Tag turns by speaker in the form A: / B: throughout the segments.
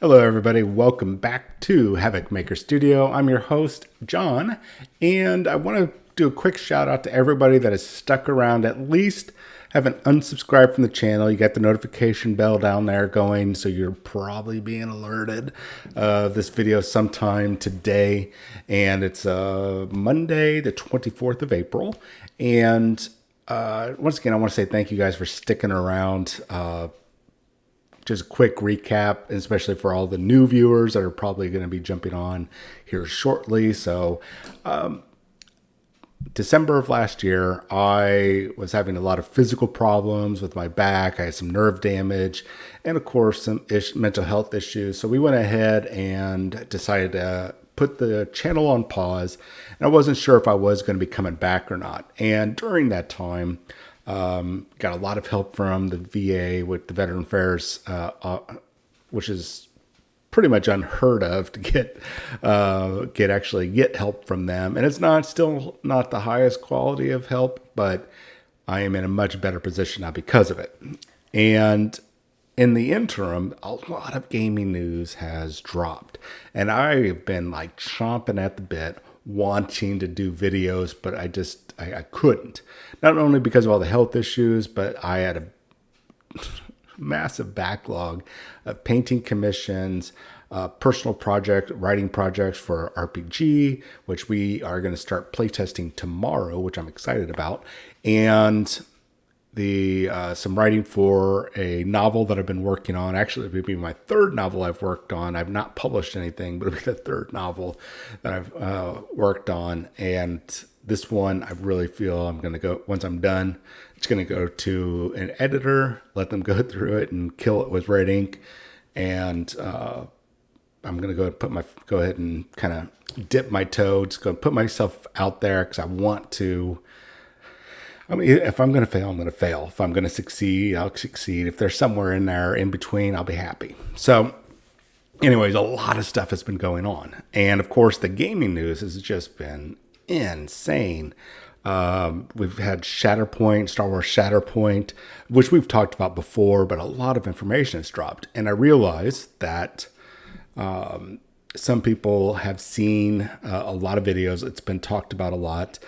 A: Hello, everybody. Welcome back to Havoc Maker Studio. I'm your host, John, and I want to do a quick shout out to everybody that has stuck around, at least haven't unsubscribed from the channel. You got the notification bell down there going, so you're probably being alerted of this video sometime today. And it's Monday, the 24th of April. And once again, I want to say thank you guys for sticking around. Just a quick recap, especially for all the new viewers that are probably going to be jumping on here shortly. So, December of last year, I was having a lot of physical problems with my back. I had some nerve damage and, of course, some mental health issues. So, we went ahead and decided to put the channel on pause. And I wasn't sure if I was going to be coming back or not. And during that time, got a lot of help from the VA with the Veteran Affairs, which is pretty much unheard of to get help from them. And it's still not the highest quality of help, but I am in a much better position now because of it. And in the interim, a lot of gaming news has dropped, and I've been like chomping at the bit wanting to do videos, but I couldn't. Not only because of all the health issues, but I had a massive backlog of painting commissions, personal writing projects for RPG, which we are going to start playtesting tomorrow, which I'm excited about, and some writing for a novel that I've been working on. Actually, it'll be my third novel I've worked on. I've not published anything, but it'll be the third novel that I've worked on. And this one, I really feel I'm going to go, once I'm done, it's going to go to an editor, let them go through it and kill it with red ink. And I'm going to go ahead and kind of dip my toe. Just go put myself out there because I want to. I mean, if I'm going to fail, I'm going to fail. If I'm going to succeed, I'll succeed. If there's somewhere in there in between, I'll be happy. So anyways, a lot of stuff has been going on. And of course, the gaming news has just been insane. We've had Shatterpoint, Star Wars Shatterpoint, which we've talked about before, but a lot of information has dropped. And I realized that some people have seen a lot of videos. It's been talked about a lot.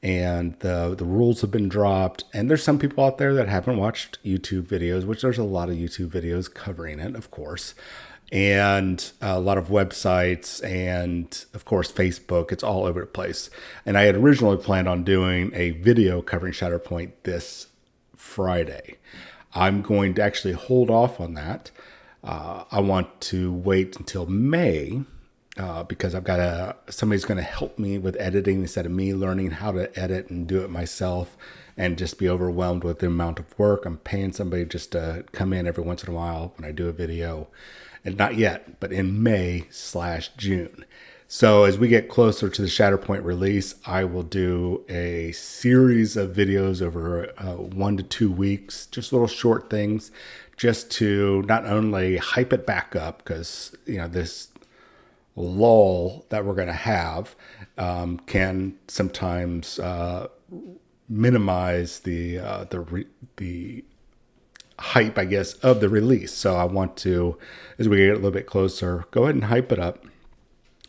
A: And the rules have been dropped. And there's some people out there that haven't watched YouTube videos, which there's a lot of YouTube videos covering it, of course. And a lot of websites and, of course, Facebook. It's all over the place. And I had originally planned on doing a video covering Shatterpoint this Friday. I'm going to actually hold off on that. I want to wait until May. Because I've got somebody's going to help me with editing instead of me learning how to edit and do it myself and just be overwhelmed with the amount of work. I'm paying somebody just to come in every once in a while when I do a video, and not yet, but in May/June. So as we get closer to the Shatterpoint release, I will do a series of videos over 1 to 2 weeks, just little short things, just to not only hype it back up because, this lull that we're going to have can sometimes minimize the hype, I guess, of the release. So I want to, as we get a little bit closer, go ahead and hype it up.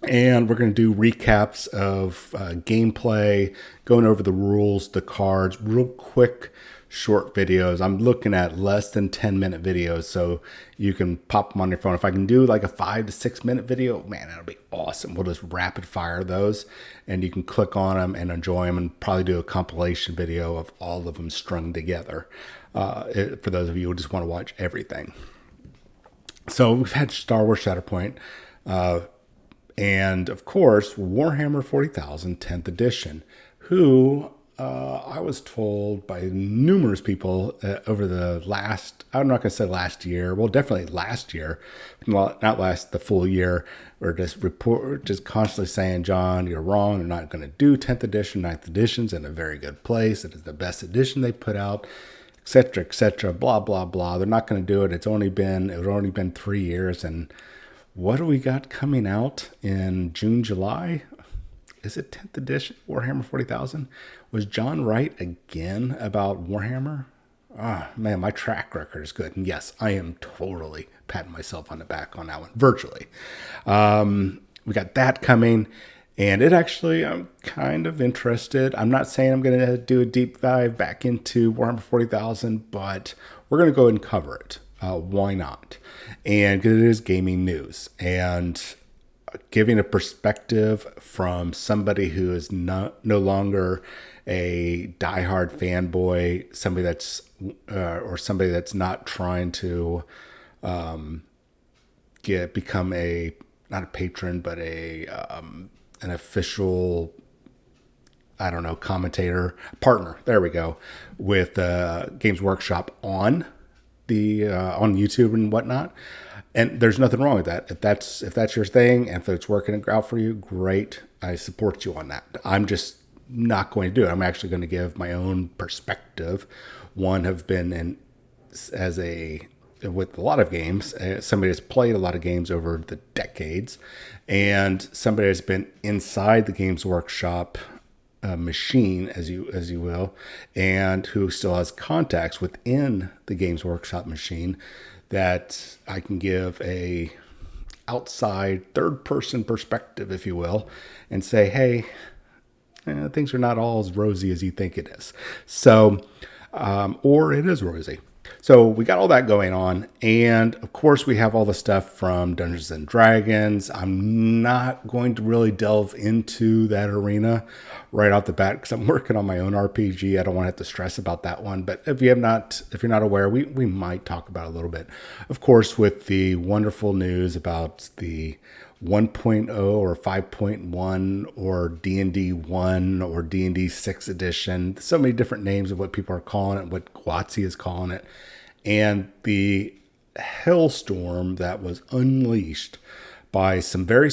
A: And we're going to do recaps of gameplay, going over the rules, the cards, real quick, short videos. I'm looking at less than 10-minute videos, so you can pop them on your phone. If I can do like a 5 to 6 minute video, man, that'll be awesome. We'll just rapid fire those, and you can click on them and enjoy them, and probably do a compilation video of all of them strung together for those of you who just want to watch everything. So we've had Star Wars Shatterpoint, and of course Warhammer 40,000 10th edition, who I was told by numerous people over the last, I'm not going to say last year, well, definitely last year, well, not the full year, or just constantly saying, John, you're wrong. They're not going to do 10th edition, 9th edition's in a very good place. It is the best edition they put out, etc., blah, blah, blah. They're not going to do it. It's already been 3 years. And what do we got coming out in June, July? Is it 10th edition Warhammer 40,000? Was John right again about Warhammer? Man, my track record is good. And yes, I am totally patting myself on the back on that one, virtually. We got that coming. And it actually, I'm kind of interested. I'm not saying I'm going to do a deep dive back into Warhammer 40,000, but we're going to go ahead and cover it. Why not? And 'cause it is gaming news. And giving a perspective from somebody who is no longer a diehard fanboy, somebody that's or somebody that's not trying to become a not a patron but a an official, I don't know, commentator partner. There we go, with Games Workshop on the on YouTube and whatnot. And there's nothing wrong with that. If that's your thing and if it's working out for you, great. I support you on that. I'm just not going to do it. I'm actually going to give my own perspective. One, have been in as a with a lot of games, somebody that's played a lot of games over the decades, and somebody that's been inside the Games Workshop machine, as you will, and who still has contacts within the Games Workshop machine, that I can give a outside third person perspective, if you will, and say, hey, things are not all as rosy as you think it is. So, or it is rosy. So we got all that going on. And of course, we have all the stuff from Dungeons and Dragons. I'm not going to really delve into that arena right off the bat because I'm working on my own RPG. I don't want to have to stress about that one. But if you're not aware, we might talk about it a little bit. Of course, with the wonderful news about the 1.0 or 5.1 or D&D 1 or D&D 6 edition. So many different names of what people are calling it, what Guatsy is calling it. And the hellstorm that was unleashed by some very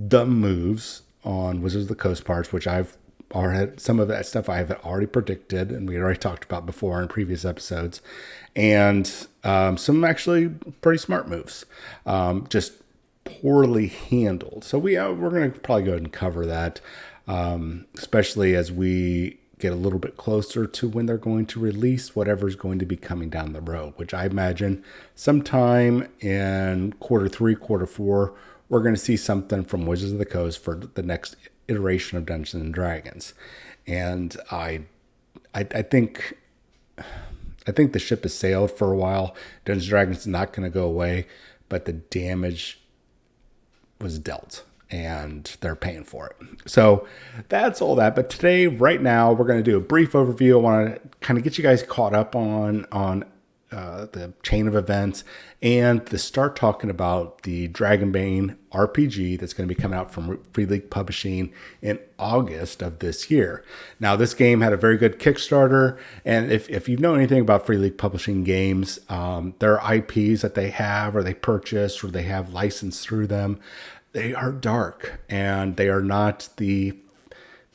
A: dumb moves on Wizards of the Coast parts, which I've already, some of that stuff I have already predicted and we already talked about before in previous episodes. And some actually pretty smart moves. Just poorly handled. So we're going to probably go ahead and cover that, especially as we get a little bit closer to when they're going to release whatever's going to be coming down the road, which I imagine sometime in Q3, Q4, we're going to see something from Wizards of the Coast for the next iteration of Dungeons and Dragons. And I think the ship has sailed for a while. Dungeons and Dragons is not going to go away, but the damage was dealt and they're paying for it. So that's all that. But today, right now, we're going to do a brief overview. I want to kind of get you guys caught up on the chain of events and to start talking about the Dragonbane RPG that's going to be coming out from Free League Publishing in August of this year. Now, this game had a very good Kickstarter, and if you know anything about Free League Publishing games, their IPs that they have or they purchase or they have licensed through them, they are dark and they are not the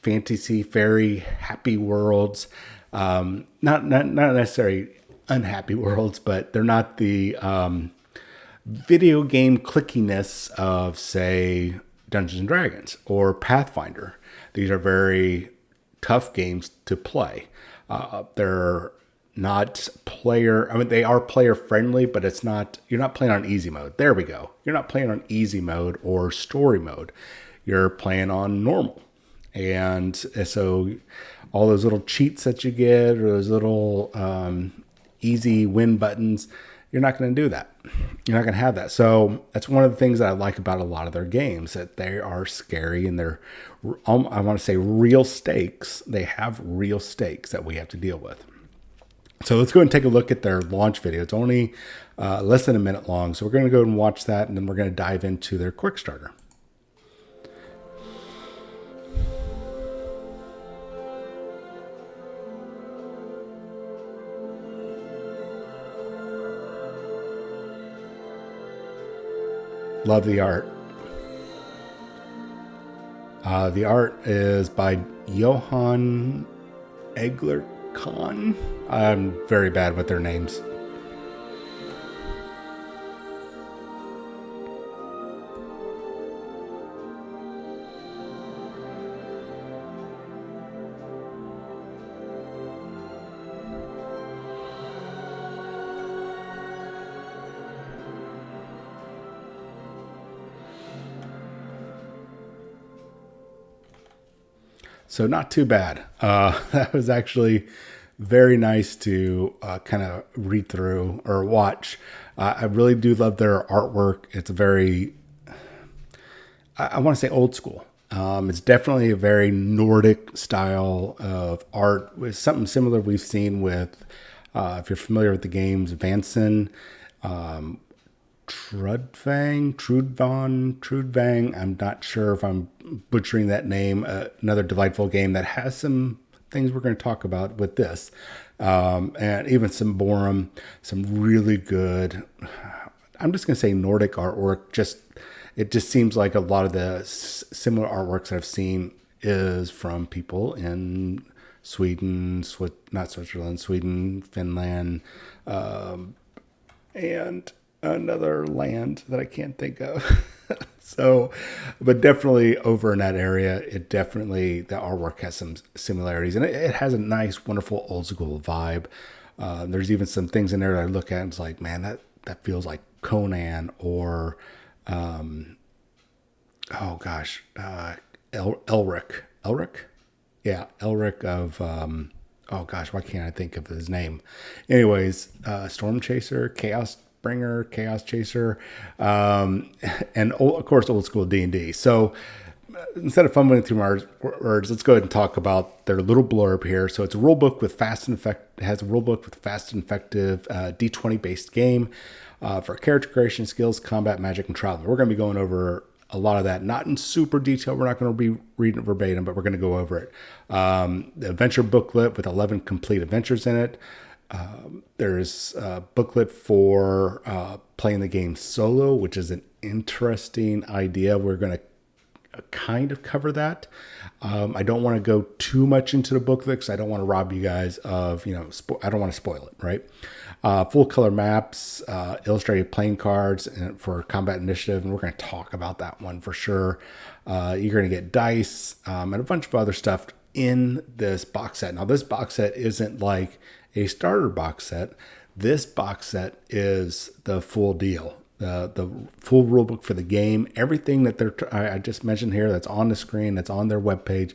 A: fantasy, fairy, happy worlds, not necessarily unhappy worlds, but they're not the video game clickiness of, say, Dungeons and Dragons or Pathfinder. These are very tough games to play. They're not player. I mean, they are player friendly, but it's not. You're not playing on easy mode. There we go. You're not playing on easy mode or story mode. You're playing on normal, and so all those little cheats that you get or those little easy win buttons, you're not going to do that. You're not going to have that. So that's one of the things that I like about a lot of their games, that they are scary and they're, I want to say, real stakes. They have real stakes that we have to deal with. So let's go and take a look at their launch video. It's only less than a minute long. So we're going to go and watch that, and then we're going to dive into their quick starter. Love the art. The art is by Johan Egler Khan. I'm very bad with their names. So not too bad. That was actually very nice to kind of read through or watch. I really do love their artwork. It's very, I want to say old school. It's definitely a very Nordic style of art with something similar we've seen with, if you're familiar with the games, Vanson, Trudvang. I'm not sure if I'm butchering that name. Another delightful game that has some things we're going to talk about with this, and even some Borum, some really good. I'm just going to say Nordic artwork. It just seems like a lot of the similar artworks I've seen is from people in Sweden, not Switzerland, Sweden, Finland, and another land that I can't think of. So, but definitely over in that area, the artwork has some similarities, and it has a nice, wonderful old school vibe. There's even some things in there that I look at and it's like, man, that feels like Conan or, oh gosh, Elric, yeah, Elric of, oh gosh, why can't I think of his name? Anyways, Storm Chaser, Chaos Bringer, Chaos Chaser, and of course old school D&D. So instead of fumbling through my words, let's go ahead and talk about their little blurb here. So it's a rule book with fast and effective D20 based game for character creation, skills, combat, magic, and travel. We're going to be going over a lot of that, not in super detail. We're not going to be reading it verbatim, but we're going to go over it. The adventure booklet with 11 complete adventures in it. There's a booklet for playing the game solo, which is an interesting idea. We're going to kind of cover that. I don't want to go too much into the booklet because I don't want to rob you guys of, I don't want to spoil it, right? Full color maps, illustrated playing cards for combat initiative, and we're going to talk about that one for sure. You're going to get dice and a bunch of other stuff in this box set. Now, this box set isn't like a starter box set. This box set is the full deal, the full rule book for the game. Everything that I just mentioned here that's on the screen, that's on their webpage,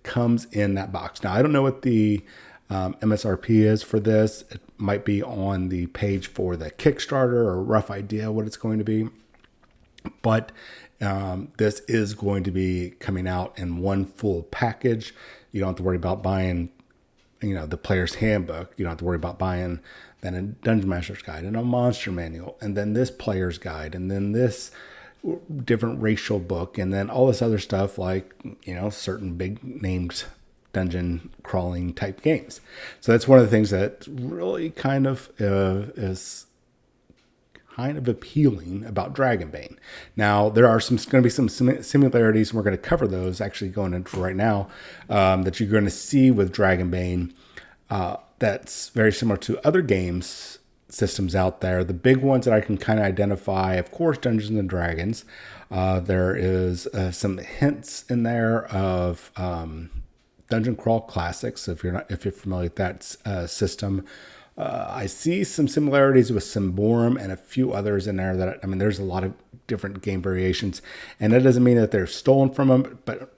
A: comes in that box. Now, I don't know what the MSRP is for this. It might be on the page for the Kickstarter, or a rough idea what it's going to be. But this is going to be coming out in one full package. You don't have to worry about buying the player's handbook. You don't have to worry about buying then a Dungeon Master's Guide and a Monster Manual, and then this player's guide, and then this different racial book, and then all this other stuff like, certain big named dungeon crawling type games. So that's one of the things that really kind of is kind of appealing about Dragonbane. Now, there are going to be some similarities, and we're going to cover those actually going into right now, that you're going to see with Dragonbane that's very similar to other games systems out there. The big ones that I can kind of identify, of course, Dungeons and Dragons. There is some hints in there of Dungeon Crawl Classics, if you're familiar with that system. I see some similarities with Symborum and a few others in there there's a lot of different game variations, and that doesn't mean that they're stolen from them. But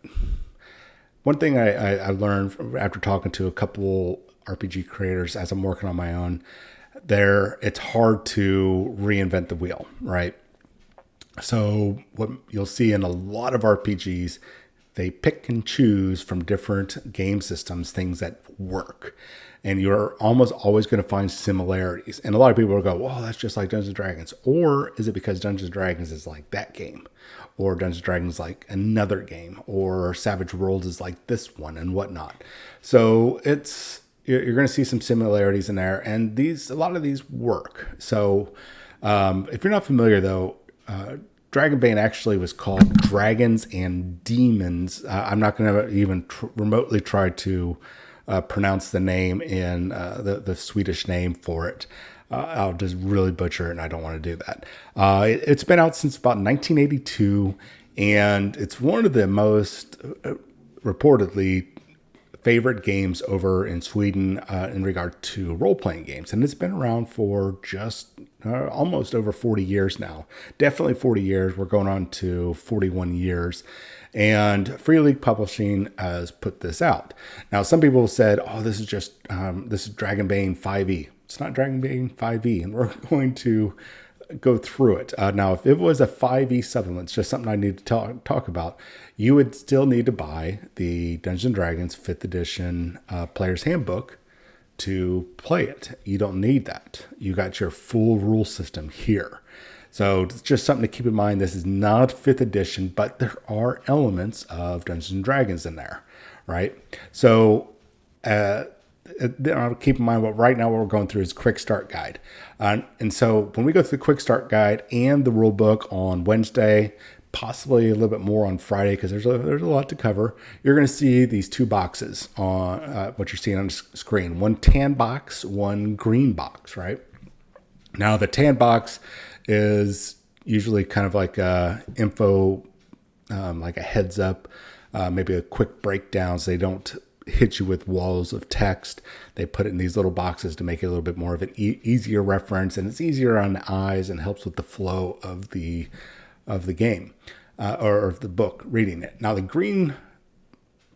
A: one thing I learned after talking to a couple RPG creators as I'm working on my own, it's hard to reinvent the wheel, right? So what you'll see in a lot of RPGs, they pick and choose from different game systems, things that work. And you're almost always going to find similarities. And a lot of people will go, well, that's just like Dungeons and Dragons. Or is it because Dungeons and Dragons is like that game? Or Dungeons and Dragons like another game? Or Savage Worlds is like this one and whatnot. So you're going to see some similarities in there. And a lot of these work. So if you're not familiar, though, Dragonbane actually was called Dragons and Demons. I'm not going to even remotely try to pronounce the name in the Swedish name for it. I'll just really butcher it, and I don't want to do that. It's been out since about 1982, and it's one of the most reportedly favorite games over in Sweden in regard to role-playing games. And it's been around for just almost over 40 years now. Definitely 40 years. We're going on to 41 years. And Free League Publishing has put this out. Now, some people said, oh, this is just, this is Dragonbane 5e. It's not Dragonbane 5e. And we're going to go through it. Now, if it was a 5e supplement, it's just something I need to talk about, you would still need to buy the Dungeons & Dragons 5th edition Player's Handbook to play it. You don't need that. You got your full rule system here. So it's just something to keep in mind. This is not 5th edition, but there are elements of Dungeons & Dragons in there, right? So keep in mind, right now what we're going through is quick start guide. And so when we go through the quick start guide and the rule book on Wednesday, possibly a little bit more on Friday, because there's a lot to cover, you're going to see these two boxes on what you're seeing on the screen. One tan box, one green box, right? Now the tan box is usually kind of like a info, like a heads up, maybe a quick breakdown so they don't hit you with walls of text. They put it in these little boxes to make it a little bit more of an easier reference, and it's easier on the eyes and helps with the flow of the game or of the book, reading it. Now the green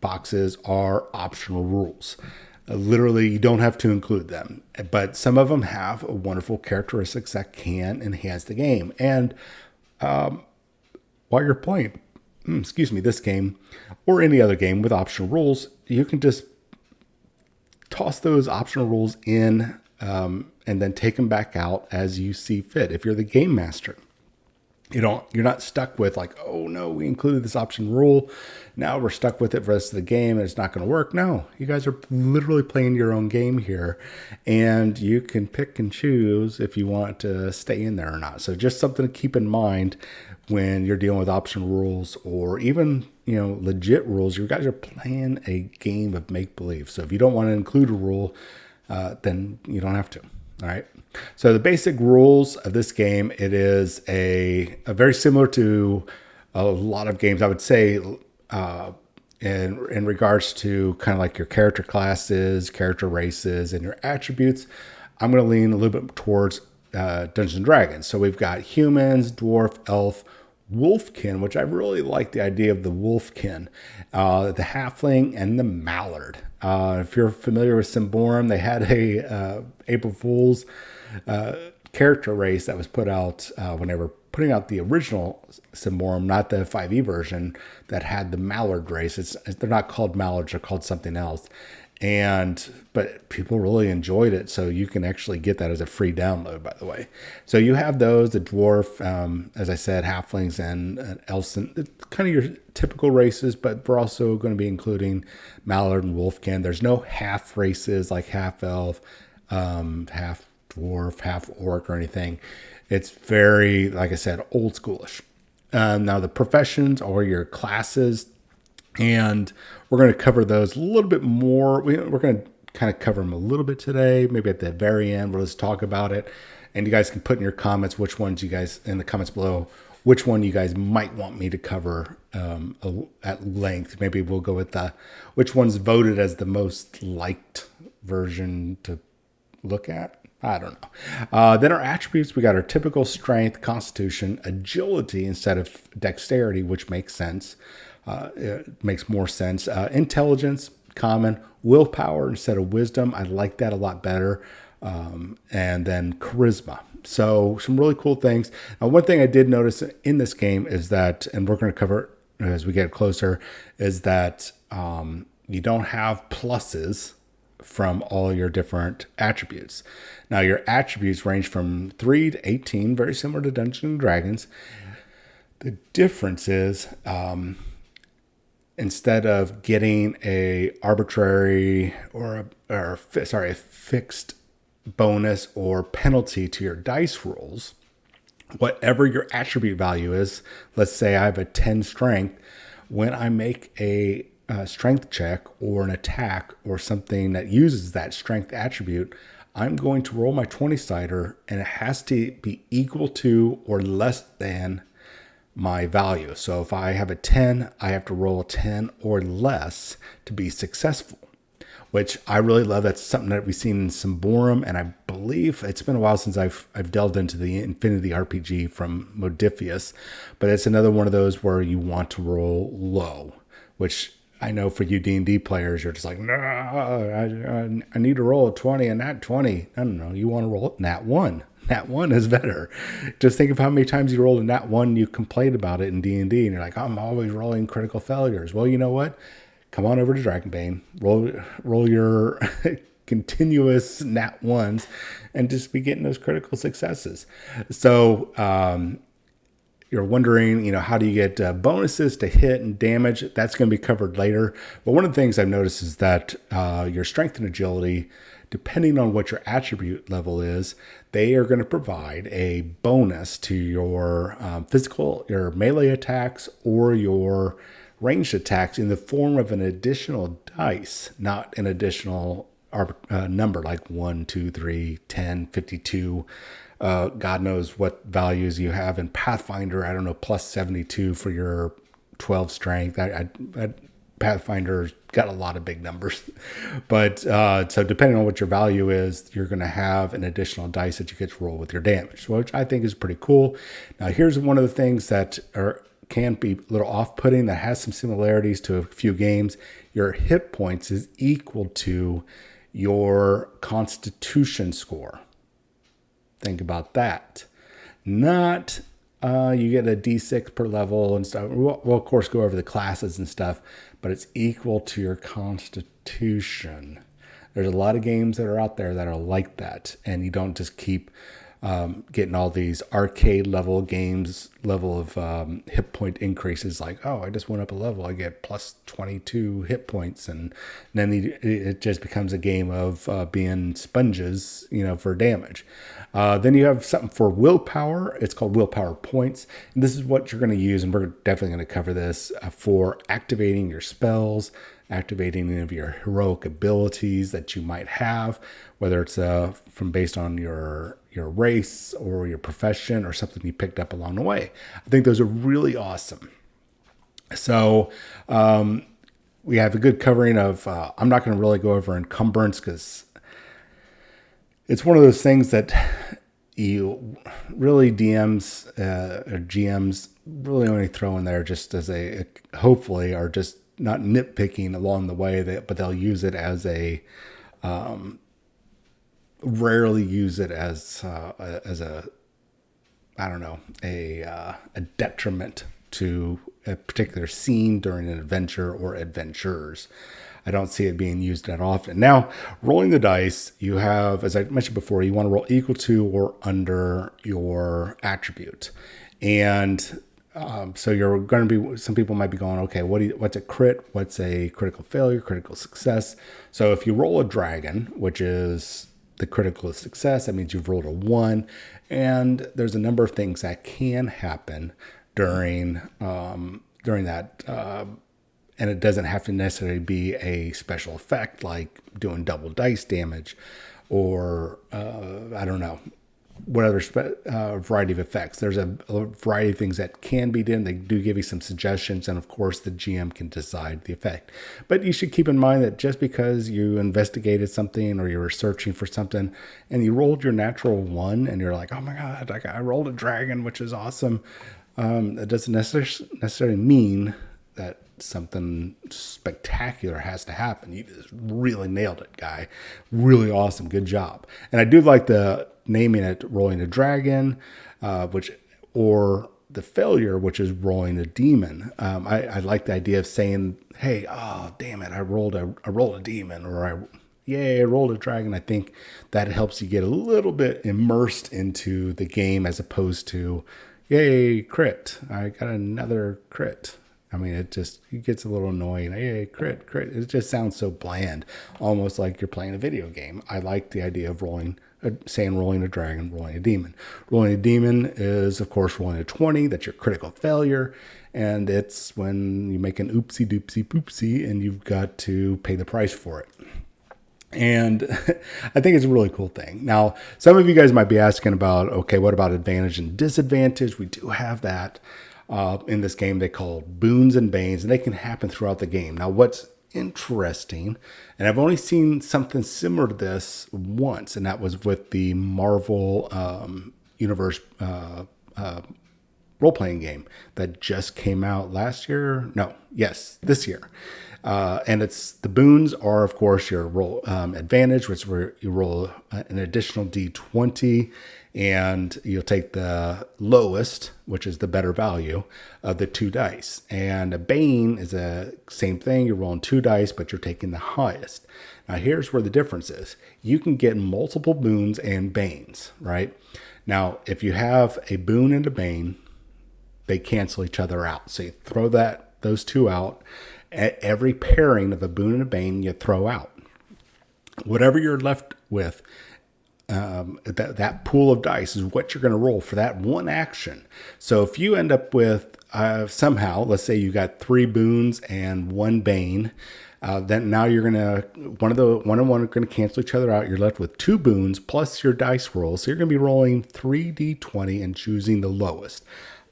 A: boxes are optional rules. Literally, you don't have to include them, but some of them have wonderful characteristics that can enhance the game. And while you're playing, this game or any other game with optional rules, you can just toss those optional rules in and then take them back out as you see fit. If you're the game master, you're not stuck with like, oh no, we included this option rule, now we're stuck with it for the rest of the game and it's not going to work. No, you guys are literally playing your own game here, and you can pick and choose if you want to stay in there or not. So just something to keep in mind when you're dealing with optional rules, or even legit rules. You guys are playing a game of make believe. So if you don't want to include a rule, then you don't have to. All right. So the basic rules of this game, it is a very similar to a lot of games, I would say, in regards to kind of like your character classes, character races, and your attributes. I'm going to lean a little bit towards Dungeons and Dragons. So we've got humans, dwarf, elf, wolfkin, which I really like the idea of the wolfkin, the halfling, and the mallard. If you're familiar with Symborum, they had a April Fool's character race that was put out when they were putting out the original Symborum, not the 5e version, that had the mallard race. They're not called mallards, they're called something else. But people really enjoyed it, so you can actually get that as a free download, by the way. So you have those, the dwarf, as I said, halflings and elves, kind of your typical races, but we're also going to be including mallard and wolfkin. There's no half races like half elf, half dwarf, half orc or anything. It's very, like I said, old schoolish. Now the professions or your classes, and we're going to cover those a little bit more. We're going to kind of cover them a little bit today. Maybe at the very end, we'll just talk about it. And you guys can put in your comments which ones you guys, in the comments below, which one you guys might want me to cover at length. Maybe we'll go with which one's voted as the most liked version to look at. I don't know. Then our attributes, we got our typical strength, constitution, agility instead of dexterity, which makes sense. It makes more sense. Intelligence, common. Willpower instead of wisdom. I like that a lot better. And then charisma. So some really cool things. Now, one thing I did notice in this game is that, and we're going to cover it as we get closer, is that you don't have pluses from all your different attributes. Now, your attributes range from 3 to 18, very similar to Dungeons and Dragons. The difference is, instead of getting a arbitrary or a fixed bonus or penalty to your dice rolls, whatever your attribute value is, let's say I have a 10 strength, when I make a strength check or an attack or something that uses that strength attribute, I'm going to roll my 20-sider, and it has to be equal to or less than my value. So if I have a 10, I have to roll a 10 or less to be successful. which I really love. That's something that we've seen in Symborum, and I believe it's been a while since I've delved into the Infinity RPG from Modiphius, but it's another one of those where you want to roll low, which I know for you D&D players, you're just like, no, I need to roll a 20 and nat 20. No, you want to roll nat 1. Nat 1 is better. Just think of how many times you rolled a nat 1, you complained about it in D&D, and you're like, I'm always rolling critical failures. Well, you know what? Come on over to Dragonbane, roll your continuous nat 1s, and just be getting those critical successes. So, you're wondering, how do you get bonuses to hit and damage? That's going to be covered later. But one of the things I've noticed is that your strength and agility, depending on what your attribute level is, they are going to provide a bonus to your your melee attacks or your ranged attacks in the form of an additional dice, not an additional number like 1, 2, 3, 10, 52. God knows what values you have in Pathfinder. I don't know, plus 72 for your 12 strength. Pathfinder's got a lot of big numbers, but so depending on what your value is, you're going to have an additional dice that you get to roll with your damage, which I think is pretty cool. Now, here's one of the things that can be a little off-putting that has some similarities to a few games. Your hit points is equal to your Constitution score. Think about that. Not you get a D6 per level and stuff. We'll of course go over the classes and stuff, but it's equal to your Constitution. There's a lot of games that are out there that are like that, and you don't just keep getting all these arcade level games, level of hit point increases like, oh, I just went up a level, I get plus 22 hit points, and then it just becomes a game of being sponges, for damage. Then you have something for willpower. It's called willpower points. And this is what you're going to use, and we're definitely going to cover this for activating your spells, activating any of your heroic abilities that you might have, whether it's based on your race or your profession or something you picked up along the way. I think those are really awesome. So we have a good covering of, I'm not going to really go over encumbrance because it's one of those things that you really DMs or GMs really only throw in there just as hopefully are just not nitpicking along the way, but they'll use it as rarely use it as a detriment to a particular scene during an adventure or adventures. I don't see it being used that often. Now, rolling the dice, you have, as I mentioned before, you want to roll equal to or under your attribute. And so you're going to be, some people might be going, okay, what's a crit? What's a critical failure, critical success? So if you roll a dragon, which is the critical success, that means you've rolled a 1. And there's a number of things that can happen during that, and it doesn't have to necessarily be a special effect like doing double dice damage or, what other variety of effects. There's a variety of things that can be done. They do give you some suggestions, and of course the GM can decide the effect. But you should keep in mind that just because you investigated something or you were searching for something and you rolled your natural 1 and you're like, oh my God, I rolled a dragon, which is awesome. It doesn't necessarily mean that something spectacular has to happen. You just really nailed it, guy. Really awesome. Good job. And I do like the naming it rolling a dragon, or the failure, which is rolling a demon. I like the idea of saying, hey, oh, damn it, I rolled a demon, or I rolled a dragon. I think that helps you get a little bit immersed into the game as opposed to, yay, crit. I got another crit. I mean, it gets a little annoying. Hey, crit. It just sounds so bland, almost like you're playing a video game. I like the idea of rolling a dragon, rolling a demon. Rolling a demon is, of course, rolling a 20. That's your critical failure. And it's when you make an oopsie doopsie poopsie and you've got to pay the price for it. And I think it's a really cool thing. Now, some of you guys might be asking about, okay, what about advantage and disadvantage? We do have that. In this game, they call Boons and Banes, and they can happen throughout the game. Now, what's interesting. And I've only seen something similar to this once, and that was with the Marvel Universe role-playing game that just came out last year. No, yes, this year. And it's the boons are, of course, your roll advantage, which is where you roll an additional d20, and you'll take the lowest, which is the better value of the 2 dice. And a bane is the same thing. You're rolling 2 dice, but you're taking the highest. Now, here's where the difference is. You can get multiple boons and banes, right? Now, if you have a boon and a bane, they cancel each other out. So you throw those 2 out. At every pairing of a boon and a bane, you throw out. Whatever you're left with, that pool of dice is what you're going to roll for that one action. So if you end up with somehow, let's say you got 3 boons and 1 bane, then now you're gonna one and one are gonna cancel each other out. You're left with 2 boons plus your dice roll. So you're gonna be rolling 3d20 and choosing the lowest.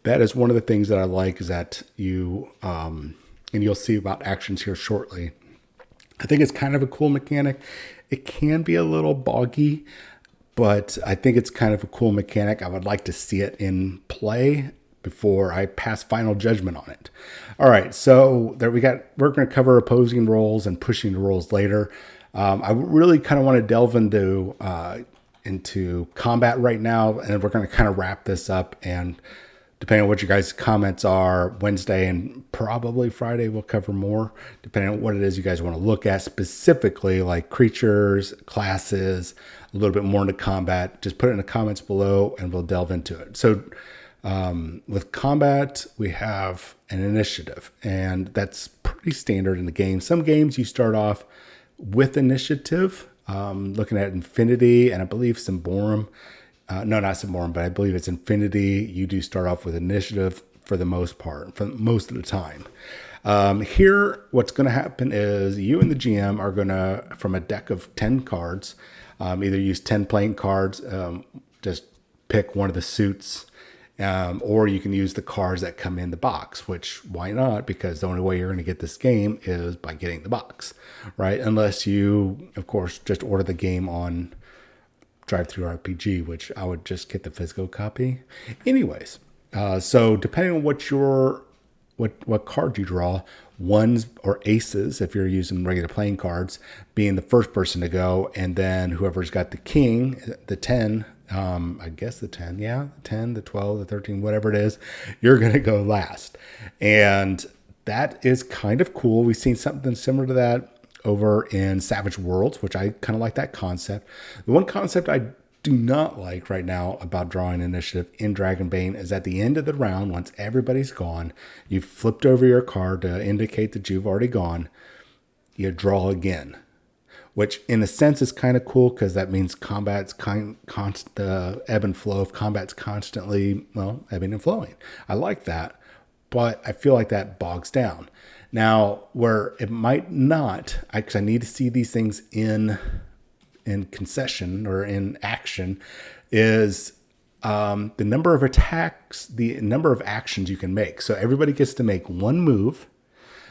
A: That is one of the things that I like, is that you and you'll see about actions here shortly. I think it's kind of a cool mechanic. It can be a little boggy, but I think it's kind of a cool mechanic. I would like to see it in play before I pass final judgment on it. All right, so there we're going to cover opposing rolls and pushing the rolls later. I really kind of want to delve into combat right now, and we're going to kind of wrap this up, and depending on what your guys' comments are, Wednesday and probably Friday, we'll cover more, depending on what it is you guys want to look at specifically, like creatures, classes, a little bit more into combat. Just put it in the comments below and we'll delve into it. So with combat, we have an initiative, and that's pretty standard in the game. Some games you start off with initiative, looking at Infinity and I believe Symborum. No, not Symborum, but I believe it's Infinity. You do start off with initiative for the most part, for most of the time. Here, what's going to happen is you and the GM are going to, from a deck of 10 cards, either use 10 playing cards, just pick one of the suits, or you can use the cards that come in the box, which why not? Because the only way you're going to get this game is by getting the box, right? Unless you, of course, just order the game on Drive-Thru RPG, which I would just get the physical copy. Anyways, so depending on what card you draw, ones or aces, if you're using regular playing cards, being the first person to go, and then whoever's got the king, the 10, I guess the 10, yeah, the 10, the 12, the 13, whatever it is, you're going to go last. And that is kind of cool. We've seen something similar to that over in Savage Worlds, which I kind of like that concept. The one concept I do not like right now about drawing initiative in Dragonbane is at the end of the round, once everybody's gone, you've flipped over your card to indicate that you've already gone, you draw again, which in a sense is kind of cool because that means combat's the ebb and flow of combat's constantly, well, ebbing and flowing. I like that, but I feel like that bogs down. Now, where it might not, because I need to see these things in concession or in action, is the number of attacks, the number of actions you can make. So everybody gets to make one move,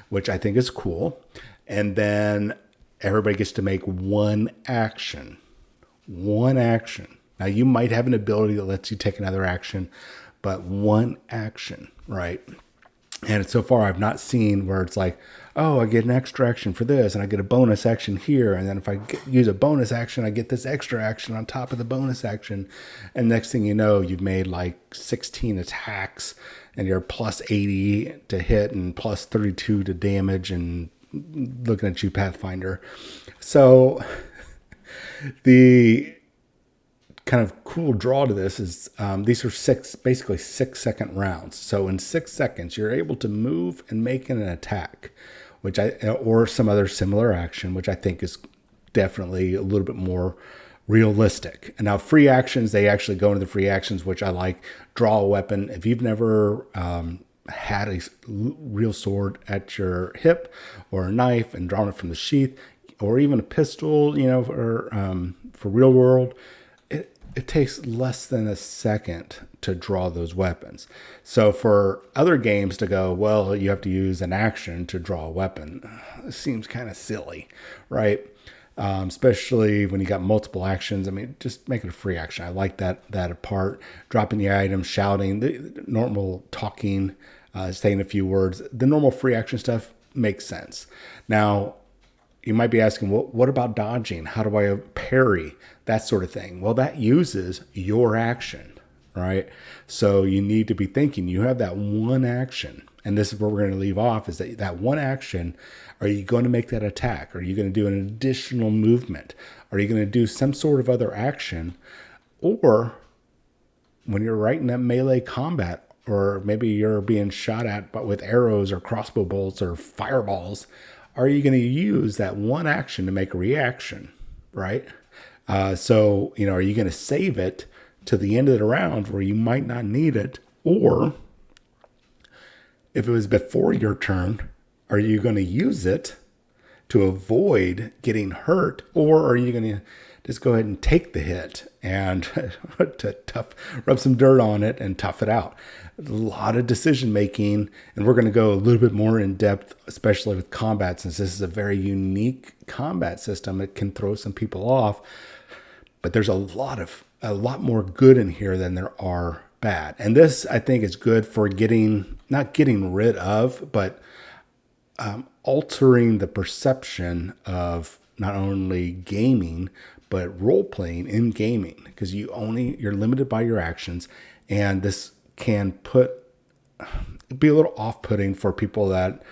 A: which I think is cool. And then everybody gets to make one action. One action. Now, you might have an ability that lets you take another action, but one action, right? And so far, I've not seen where it's like, oh, I get an extra action for this, and I get a bonus action here. And then if I use a bonus action, I get this extra action on top of the bonus action. And next thing you know, you've made like 16 attacks, and you're plus 80 to hit and plus 32 to damage, and looking at you, Pathfinder. So the kind of cool draw to this is these are basically 6-second rounds. So in 6 seconds, you're able to move and make an attack, or some other similar action, which I think is definitely a little bit more realistic. And now free actions, they actually go into the free actions, which I like. Draw a weapon. If you've never had a real sword at your hip or a knife and drawn it from the sheath, or even a pistol, or for real world, it takes less than a second to draw those weapons. So for other games to go, well, you have to use an action to draw a weapon, it seems kind of silly, right? Especially when you got multiple actions. I mean, just make it a free action. I like that apart. Dropping the item, shouting, the normal talking, saying a few words. The normal free action stuff makes sense. Now, you might be asking, well, what about dodging? How do I parry? That sort of thing. Well, that uses your action, right? So you need to be thinking, you have that one action. And this is where we're going to leave off, is that one action. Are you going to make that attack? Are you going to do an additional movement? Are you going to do some sort of other action? Or when you're right in that melee combat, or maybe you're being shot at but with arrows or crossbow bolts or fireballs, are you going to use that one action to make a reaction, right? So, are you going to save it to the end of the round where you might not need it? Or if it was before your turn, are you going to use it to avoid getting hurt? Or are you going to just go ahead and take the hit and rub some dirt on it and tough it out? A lot of decision making, and we're going to go a little bit more in depth, especially with combat, since this is a very unique combat system. It can throw some people off, but there's a lot more good in here than there are bad. And this, I think, is good for not getting rid of, but altering the perception of not only gaming, but role playing in gaming, because you're limited by your actions, and this can be a little off-putting for people that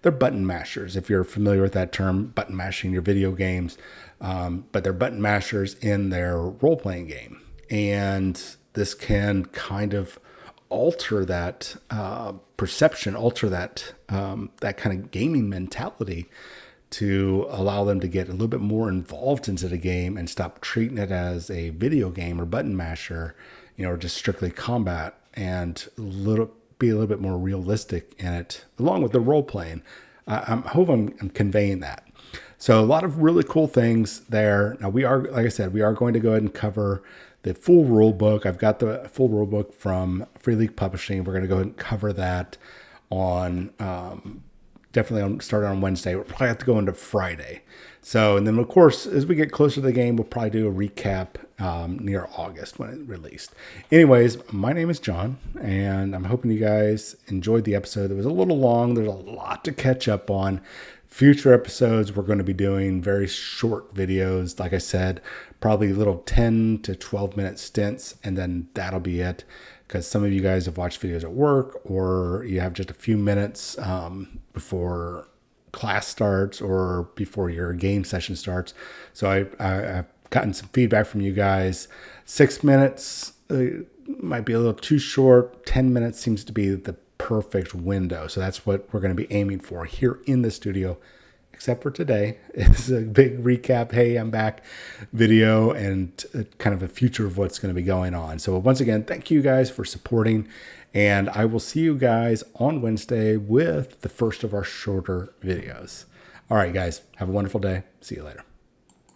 A: they're button mashers. If you're familiar with that term, button mashing your video games, but they're button mashers in their role-playing game, and this can kind of alter that perception, alter that kind of gaming mentality, to allow them to get a little bit more involved into the game and stop treating it as a video game or button masher, or just strictly combat, and be a little bit more realistic in it, along with the role playing. I hope I'm conveying that. So a lot of really cool things there. Now like I said, we are going to go ahead and cover the full rule book. I've got the full rule book from Free League Publishing. We're going to go ahead and cover that on starting on Wednesday. We'll probably have to go into Friday. So, and then of course, as we get closer to the game, we'll probably do a recap near August when it's released. Anyways, my name is John, and I'm hoping you guys enjoyed the episode. It was a little long. There's a lot to catch up on. Future episodes, we're going to be doing very short videos. Like I said, probably little 10 to 12 minute stints, and then that'll be it. Because some of you guys have watched videos at work, or you have just a few minutes before class starts or before your game session starts. So I've gotten some feedback from you guys. 6 minutes might be a little too short. 10 minutes seems to be the perfect window. So that's what we're going to be aiming for here in the studio. Except for today, it's a big recap. Hey, I'm back video, and kind of a future of what's going to be going on. So once again, thank you guys for supporting, and I will see you guys on Wednesday with the first of our shorter videos. All right, guys, have a wonderful day. See you later.